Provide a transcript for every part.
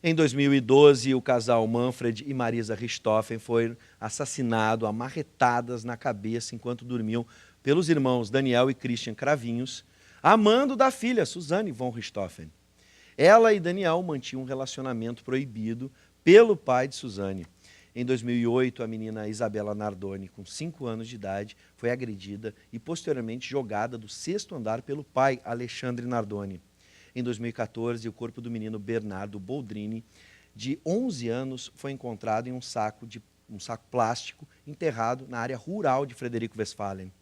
Em 2012, o casal Manfred e Marisa Richthofen foi assassinado a marretadas na cabeça enquanto dormiam pelos irmãos Daniel e Christian Cravinhos, a mando da filha Suzanne von Richthofen. Ela e Daniel mantinham um relacionamento proibido pelo pai de Suzanne. Em 2008, a menina Isabela Nardoni, com 5 anos de idade, foi agredida e posteriormente jogada do 6º andar pelo pai, Alexandre Nardoni. Em 2014, o corpo do menino Bernardo Boldrini, de 11 anos, foi encontrado em um saco plástico enterrado na área rural de Frederico Westphalen.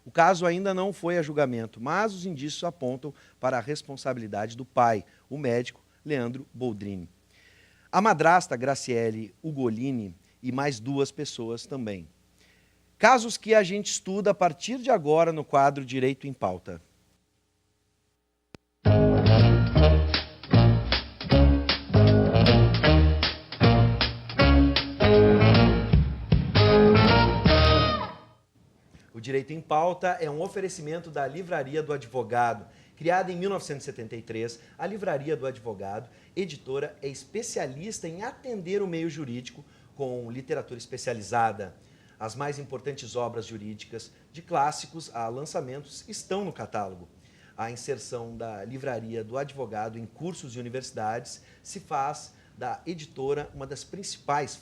O caso ainda não foi a julgamento, mas os indícios apontam para a responsabilidade do pai, o médico Leandro Boldrini. A madrasta Graciele Ugolini e mais 2 pessoas também. Casos que a gente estuda a partir de agora no quadro Direito em Pauta. O Direito em Pauta é um oferecimento da Livraria do Advogado. Criada em 1973, a Livraria do Advogado, editora, é especialista em atender o meio jurídico com literatura especializada. As mais importantes obras jurídicas, de clássicos a lançamentos, estão no catálogo. A inserção da Livraria do Advogado em cursos e universidades faz da editora uma das principais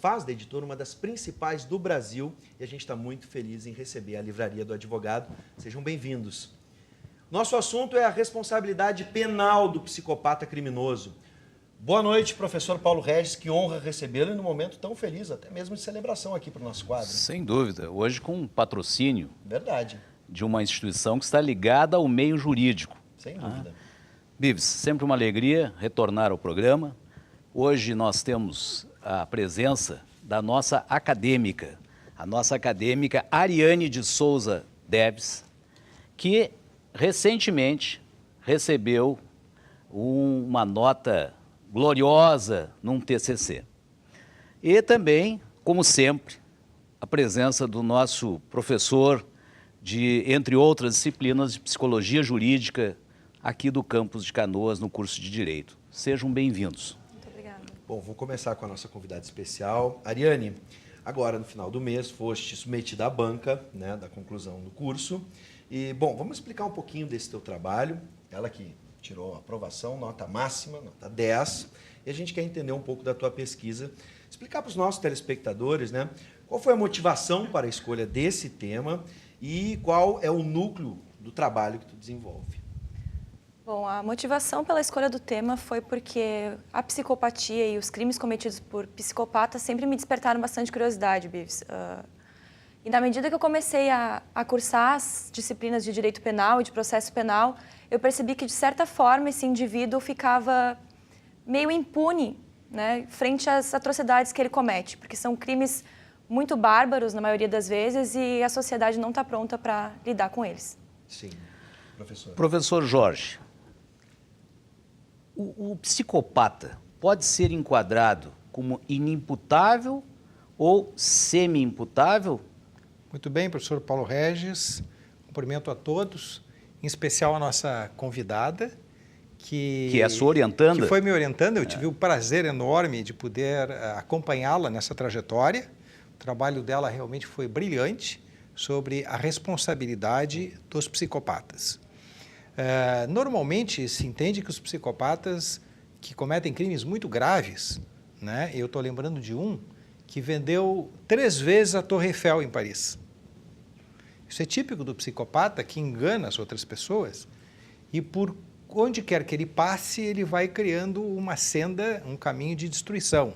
do Brasil, e a gente está muito feliz em receber a Livraria do Advogado. Sejam bem-vindos. Nosso assunto é a responsabilidade penal do psicopata criminoso. Boa noite, professor Paulo Regis, que honra recebê-lo e num momento tão feliz, até mesmo de celebração aqui para o nosso quadro. Sem dúvida, hoje com um patrocínio Verdade. De uma instituição que está ligada ao meio jurídico. Sem dúvida. Bives, sempre uma alegria retornar ao programa. Hoje nós temos a presença da nossa acadêmica, a nossa acadêmica Ariane de Souza Deves, que recentemente recebeu uma nota gloriosa num TCC. E também, como sempre, a presença do nosso professor de, entre outras disciplinas, de Psicologia Jurídica, aqui do campus de Canoas, no curso de Direito. Sejam bem-vindos. Muito obrigada. Bom, vou começar com a nossa convidada especial. Ariane, agora no final do mês foste submetida à banca, né, da conclusão do curso. E, bom, vamos explicar um pouquinho desse teu trabalho. Ela que tirou a aprovação, nota máxima, nota 10. E a gente quer entender um pouco da tua pesquisa. Explicar para os nossos telespectadores, né, qual foi a motivação para a escolha desse tema e qual é o núcleo do trabalho que tu desenvolve. Bom, a motivação pela escolha do tema foi porque a psicopatia e os crimes cometidos por psicopatas sempre me despertaram bastante curiosidade, Bives. E na medida que eu comecei a cursar as disciplinas de direito penal e de processo penal, eu percebi que, de certa forma, esse indivíduo ficava meio impune, né, frente às atrocidades que ele comete, porque são crimes muito bárbaros, na maioria das vezes, e a sociedade não está pronta para lidar com eles. Sim, professor. Professor Jorge, o psicopata pode ser enquadrado como inimputável ou semi-imputável? Muito bem, professor Paulo Regis, cumprimento a todos, em especial a nossa convidada, que é a sua orientanda. Que foi me orientando. Eu tive o prazer enorme de poder acompanhá-la nessa trajetória. O trabalho dela realmente foi brilhante sobre a responsabilidade dos psicopatas. Normalmente se entende que os psicopatas que cometem crimes muito graves, né? Eu estou lembrando de um que vendeu 3 vezes a Torre Eiffel em Paris. Isso é típico do psicopata que engana as outras pessoas e por onde quer que ele passe, ele vai criando uma senda, um caminho de destruição.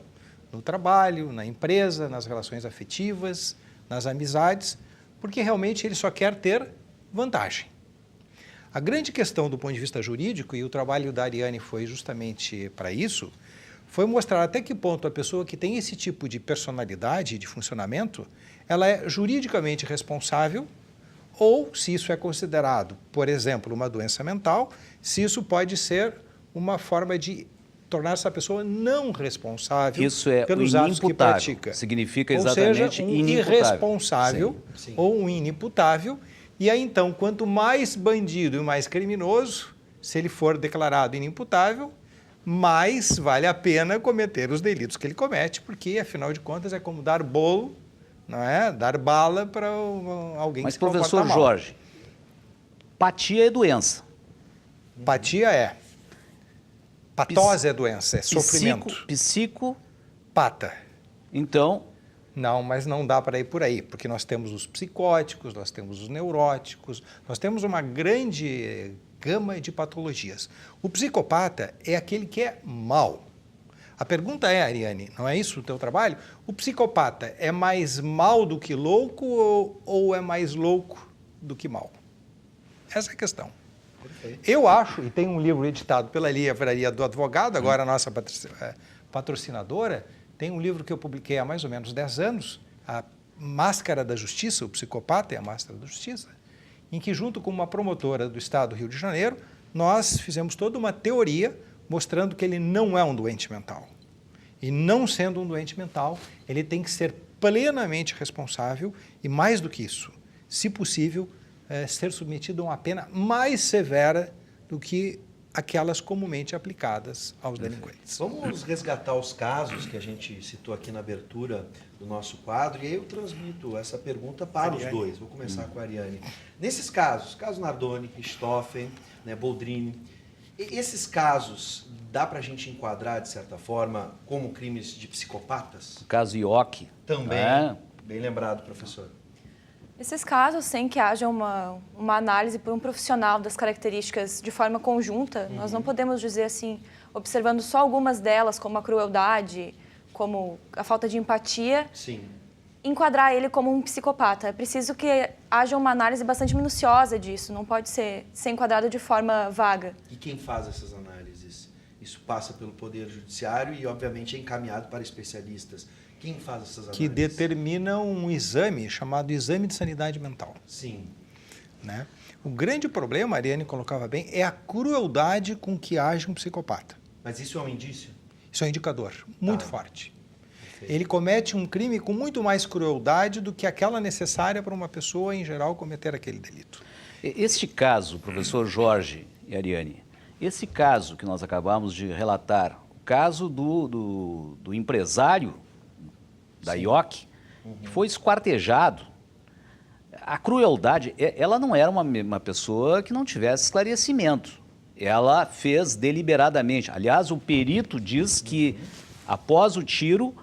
No trabalho, na empresa, nas relações afetivas, nas amizades, porque realmente ele só quer ter vantagem. A grande questão do ponto de vista jurídico, e o trabalho da Ariane foi justamente para isso, foi mostrar até que ponto a pessoa que tem esse tipo de personalidade, de funcionamento, ela é juridicamente responsável ou se isso é considerado, por exemplo, uma doença mental, se isso pode ser uma forma de tornar essa pessoa não responsável pelos atos que pratica. Significa exatamente ou seja, um inimputável. Irresponsável ou um inimputável. E aí, então, quanto mais bandido e mais criminoso, se ele for declarado inimputável, mais vale a pena cometer os delitos que ele comete, porque, afinal de contas, é como dar bolo, não é? Dar bala para alguém Mas, que se comporta professor mal. Jorge, patia é doença. Patia é. Patose é doença, é sofrimento. Psicopata. Então, não, mas não dá para ir por aí, porque nós temos os psicóticos, nós temos os neuróticos, nós temos uma grande gama de patologias. O psicopata é aquele que é mau. A pergunta é, Ariane, não é isso o teu trabalho? O psicopata é mais mau do que louco ou é mais louco do que mau? Essa é a questão. Perfeito. Eu acho, e tem um livro editado pela Livraria do Advogado, agora a nossa patrocinadora, tem um livro que eu publiquei há mais ou menos 10 anos, A Máscara da Justiça, o Psicopata é a Máscara da Justiça, em que, junto com uma promotora do estado do Rio de Janeiro, nós fizemos toda uma teoria mostrando que ele não é um doente mental. E não sendo um doente mental, ele tem que ser plenamente responsável e, mais do que isso, se possível, ser submetido a uma pena mais severa do que aquelas comumente aplicadas aos delinquentes. Vamos resgatar os casos que a gente citou aqui na abertura do nosso quadro, e aí eu transmito essa pergunta para Ariane. Os dois. Vou começar com a Ariane. Nesses casos, caso Nardoni, Richthofen, Boldrini, esses casos dá para a gente enquadrar, de certa forma, como crimes de psicopatas? O caso Ioki. Também, bem lembrado, professor. Nesses casos, sem que haja uma análise por um profissional das características de forma conjunta, nós não podemos dizer assim, observando só algumas delas, como a crueldade, como a falta de empatia, enquadrar ele como um psicopata. É preciso que haja uma análise bastante minuciosa disso, não pode ser enquadrado de forma vaga. E quem faz essas análises? Isso passa pelo Poder Judiciário e, obviamente, é encaminhado para especialistas. Quem faz essas análises? Que determinam um exame chamado exame de sanidade mental. Sim. Né? O grande problema, a Ariane colocava bem, é a crueldade com que age um psicopata. Mas isso é um indício? Isso é um indicador muito forte. Perfeito. Ele comete um crime com muito mais crueldade do que aquela necessária para uma pessoa, em geral, cometer aquele delito. Este caso, professor Jorge e Ariane, esse caso que nós acabamos de relatar, o caso do empresário da Ioki, que foi esquartejado. A crueldade, ela não era uma pessoa que não tivesse esclarecimento. Ela fez deliberadamente. Aliás, o perito diz que, após o tiro,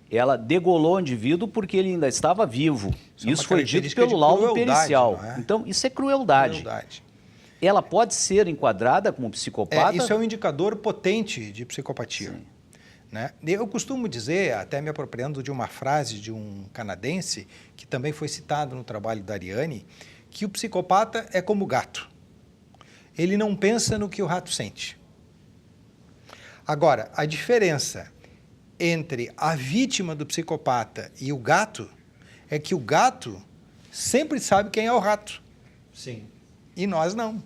ela degolou o indivíduo porque ele ainda estava vivo. Isso foi dito pelo laudo pericial. Então, isso é crueldade. Ela pode ser enquadrada como psicopata? Isso é um indicador potente de psicopatia. Sim. Né? Eu costumo dizer, até me apropriando de uma frase de um canadense, que também foi citado no trabalho da Ariane, que o psicopata é como o gato. Ele não pensa no que o rato sente. Agora, a diferença entre a vítima do psicopata e o gato é que o gato sempre sabe quem é o rato. Sim. E nós não.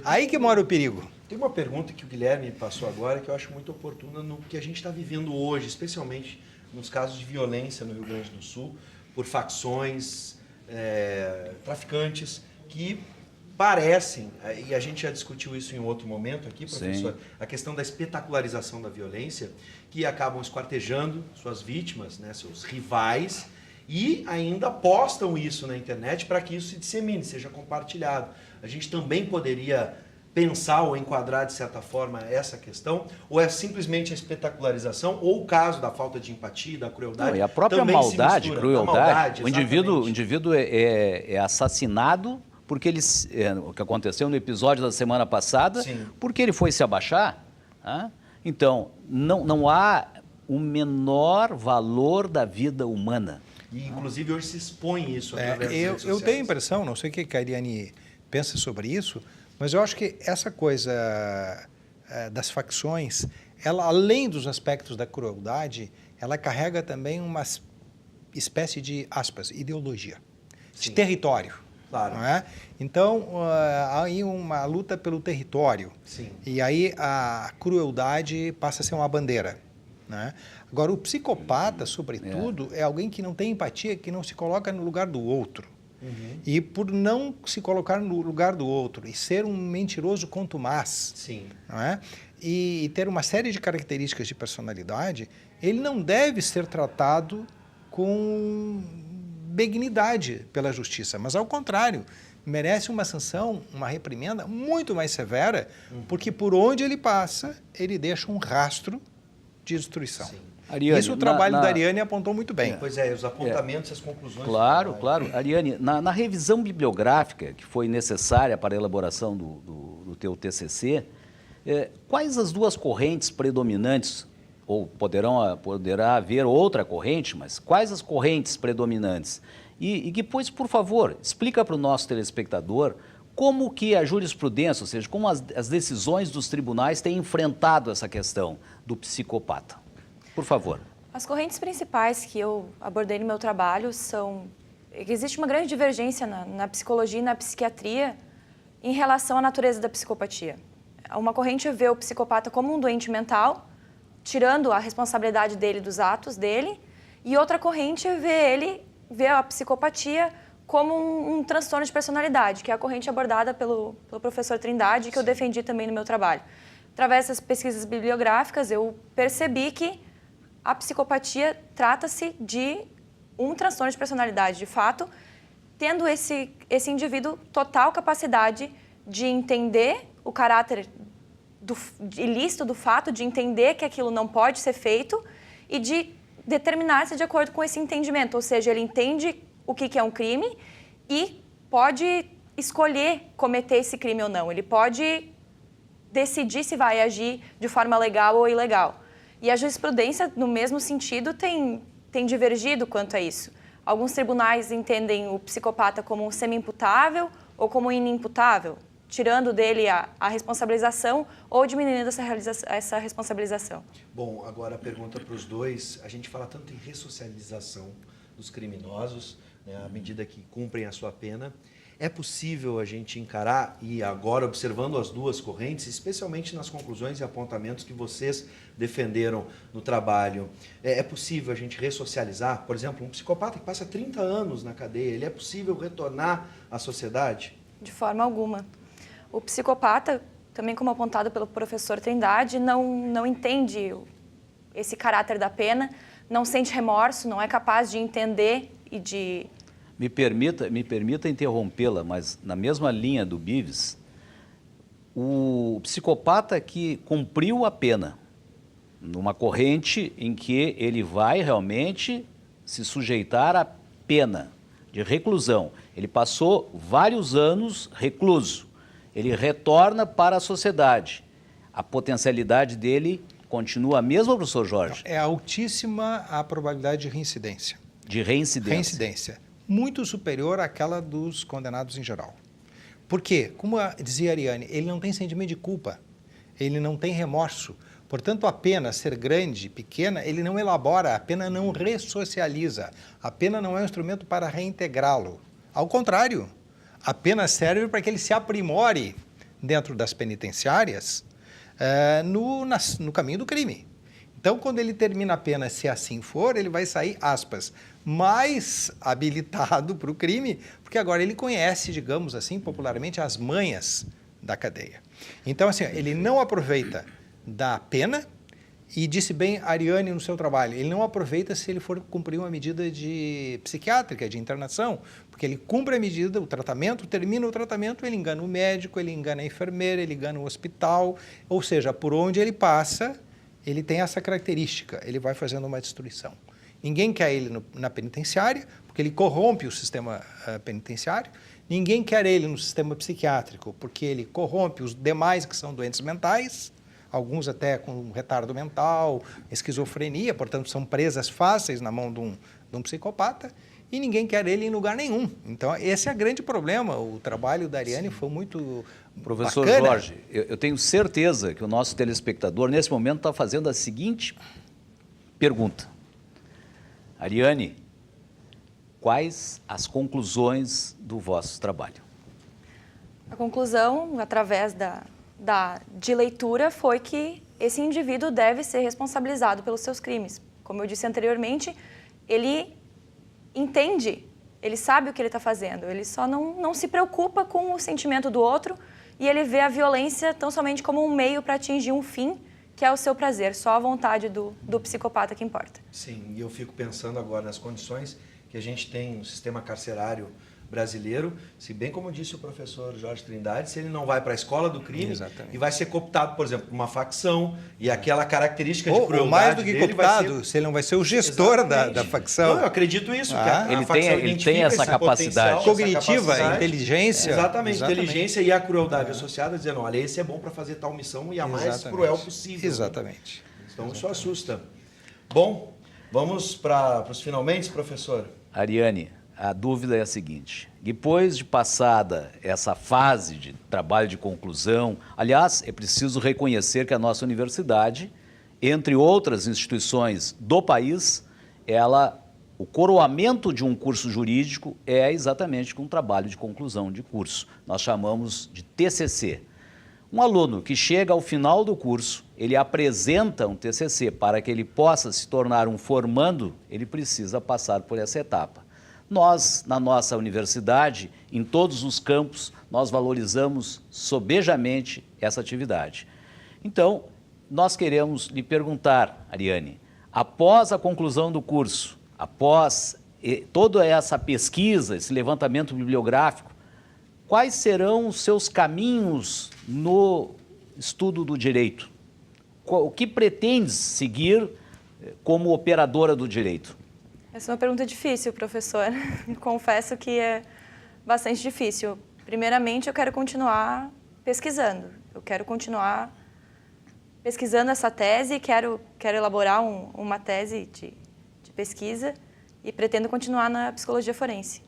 Aí que mora o perigo. Tem uma pergunta que o Guilherme passou agora que eu acho muito oportuna no que a gente está vivendo hoje, especialmente nos casos de violência no Rio Grande do Sul, por facções, traficantes, que parecem, e a gente já discutiu isso em outro momento aqui, professor, a questão da espetacularização da violência, que acabam esquartejando suas vítimas, né, seus rivais, e ainda postam isso na internet para que isso se dissemine, seja compartilhado. A gente também poderia pensar ou enquadrar, de certa forma, essa questão? Ou é simplesmente a espetacularização, ou o caso da falta de empatia, da crueldade? Não, e a própria maldade, crueldade. O indivíduo é assassinado porque ele, o que aconteceu no episódio da semana passada, porque ele foi se abaixar. Então, não há o menor valor da vida humana. E, inclusive, hoje se expõe isso através das redes sociais. Eu tenho a impressão, não sei o que a Ariane pensa sobre isso, mas eu acho que essa coisa das facções, ela, além dos aspectos da crueldade, ela carrega também uma espécie de, aspas, ideologia, de território. Claro. Não é? Então, há aí uma luta pelo território. Sim. E aí a crueldade passa a ser uma bandeira. Né? Agora, o psicopata, sobretudo, é alguém que não tem empatia, que não se coloca no lugar do outro. E por não se colocar no lugar do outro e ser um mentiroso contumaz, Sim. não é? E ter uma série de características de personalidade, ele não deve ser tratado com benignidade pela justiça, mas ao contrário, merece uma sanção, uma reprimenda muito mais severa, porque por onde ele passa, ele deixa um rastro de destruição. Sim. Ariane, Isso o trabalho da Ariane apontou muito bem. Pois é, os apontamentos e as conclusões. Claro, claro. Ariane, na revisão bibliográfica que foi necessária para a elaboração do teu TCC, quais as duas correntes predominantes, ou poderá haver outra corrente, mas quais as correntes predominantes? E depois, por favor, explica para o nosso telespectador como que a jurisprudência, ou seja, como as decisões dos tribunais têm enfrentado essa questão do psicopata. Por favor. As correntes principais que eu abordei no meu trabalho são... Existe uma grande divergência na psicologia e na psiquiatria em relação à natureza da psicopatia. Uma corrente vê o psicopata como um doente mental, tirando a responsabilidade dele dos atos dele, e outra corrente vê a psicopatia como um transtorno de personalidade, que é a corrente abordada pelo professor Trindade, que eu defendi também no meu trabalho. Através dessas pesquisas bibliográficas, eu percebi que a psicopatia trata-se de um transtorno de personalidade, de fato, tendo esse indivíduo total capacidade de entender o caráter ilícito do fato, de entender que aquilo não pode ser feito e de determinar-se de acordo com esse entendimento. Ou seja, ele entende o que é um crime e pode escolher cometer esse crime ou não. Ele pode decidir se vai agir de forma legal ou ilegal. E a jurisprudência, no mesmo sentido, tem divergido quanto a isso. Alguns tribunais entendem o psicopata como um semi-imputável ou como inimputável, tirando dele a responsabilização ou diminuindo essa responsabilização. Bom, agora a pergunta para os dois. A gente fala tanto em ressocialização dos criminosos, né, à medida que cumprem a sua pena. É possível a gente encarar, e agora observando as duas correntes, especialmente nas conclusões e apontamentos que vocês defenderam no trabalho, é possível a gente ressocializar? Por exemplo, um psicopata que passa 30 anos na cadeia, ele é possível retornar à sociedade? De forma alguma. O psicopata, também como apontado pelo professor Trindade, não entende esse caráter da pena, não sente remorso, não é capaz de entender e de... Me permita interrompê-la, mas na mesma linha do Bives, o psicopata que cumpriu a pena, numa corrente em que ele vai realmente se sujeitar à pena de reclusão. Ele passou vários anos recluso. Ele retorna para a sociedade. A potencialidade dele continua a mesma, professor Jorge? É altíssima a probabilidade de reincidência. De reincidência. Reincidência. Muito superior àquela dos condenados em geral. Por quê? Como dizia a Ariane, ele não tem sentimento de culpa, ele não tem remorso. Portanto, a pena ser grande, pequena, ele não elabora, a pena não ressocializa. A pena não é um instrumento para reintegrá-lo. Ao contrário, a pena serve para que ele se aprimore dentro das penitenciárias no caminho do crime. Então, quando ele termina a pena, se assim for, ele vai sair, aspas, mais habilitado para o crime, porque agora ele conhece, digamos assim, popularmente, as manhas da cadeia. Então, assim, ele não aproveita da pena, e disse bem a Ariane no seu trabalho, ele não aproveita se ele for cumprir uma medida psiquiátrica, de internação, porque ele cumpre a medida, o tratamento, termina o tratamento, ele engana o médico, ele engana a enfermeira, ele engana o hospital, ou seja, por onde ele passa, ele tem essa característica, ele vai fazendo uma destruição. Ninguém quer ele na penitenciária, porque ele corrompe o sistema penitenciário. Ninguém quer ele no sistema psiquiátrico, porque ele corrompe os demais que são doentes mentais, alguns até com retardo mental, esquizofrenia, portanto são presas fáceis na mão de um psicopata, e ninguém quer ele em lugar nenhum. Então esse é o grande problema, o trabalho da Ariane foi muito Professor bacana. Jorge, eu tenho certeza que o nosso telespectador nesse momento está fazendo a seguinte pergunta. Ariane, quais as conclusões do vosso trabalho? A conclusão, através de leitura, foi que esse indivíduo deve ser responsabilizado pelos seus crimes. Como eu disse anteriormente, ele entende ele sabe o que ele está fazendo, ele só não se preocupa com o sentimento do outro e ele vê a violência tão somente como um meio para atingir um fim, que é o seu prazer, só a vontade do psicopata que importa. Sim, e eu fico pensando agora nas condições que a gente tem no sistema carcerário brasileiro, se bem como disse o professor Jorge Trindade, se ele não vai para a escola do crime Exatamente. e vai ser cooptado, por exemplo, por uma facção e aquela característica de crueldade ou mais do que dele cooptado, vai ser... se ele não vai ser o gestor da Exatamente. facção. Não, eu acredito isso, que a Ele facção tem identifica essa esse capacidade. potencial, Cognitiva, essa capacidade. inteligência. Exatamente, inteligência e a crueldade associada, dizendo, olha, esse é bom para fazer tal missão e a mais Exatamente. cruel possível. Exatamente. Então isso assusta. Bom, vamos para os finalmente, professor? Ariane, a dúvida é a seguinte: depois de passada essa fase de trabalho de conclusão, aliás, é preciso reconhecer que a nossa universidade, entre outras instituições do país, o coroamento de um curso jurídico é exatamente com um trabalho de conclusão de curso. Nós chamamos de TCC. Um aluno que chega ao final do curso, ele apresenta um TCC para que ele possa se tornar um formando, ele precisa passar por essa etapa. Nós, na nossa universidade, em todos os campos, nós valorizamos sobejamente essa atividade. Então, nós queremos lhe perguntar, Ariane, após a conclusão do curso, após toda essa pesquisa, esse levantamento bibliográfico, quais serão os seus caminhos no estudo do direito? O que pretende seguir como operadora do direito? Essa é uma pergunta difícil, professor. Confesso que é bastante difícil. Primeiramente, eu quero continuar pesquisando. Eu quero continuar pesquisando essa tese, quero elaborar uma tese de pesquisa e pretendo continuar na psicologia forense.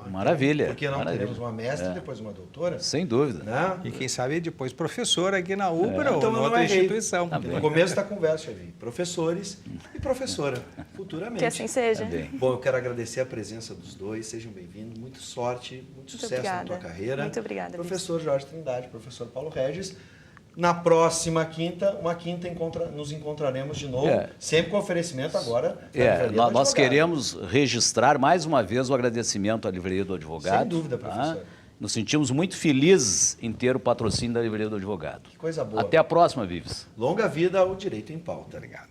Maravilha. Porque não maravilha. teremos uma mestre e depois uma doutora? Sem dúvida. Né? E quem sabe depois professor aqui na UBRA ou Então, em eu outra não errei. instituição. No começo da conversa, eu vi professores e professora, futuramente. Que assim seja. Tá bem. Bom, eu quero agradecer a presença dos dois, sejam bem-vindos, muita sorte, muito sucesso obrigada. na tua carreira. Muito obrigada, Professor Jorge Trindade, professor Paulo Regis. Na próxima quinta, nos encontraremos de novo, sempre com oferecimento agora. da Livraria do Nós Advogado. queremos registrar mais uma vez o agradecimento à Livraria do Advogado. Sem dúvida, professor. Nos sentimos muito felizes em ter o patrocínio da Livraria do Advogado. Que coisa boa. Até a próxima, Vives. Longa vida ao Direito em Pauta. Obrigado.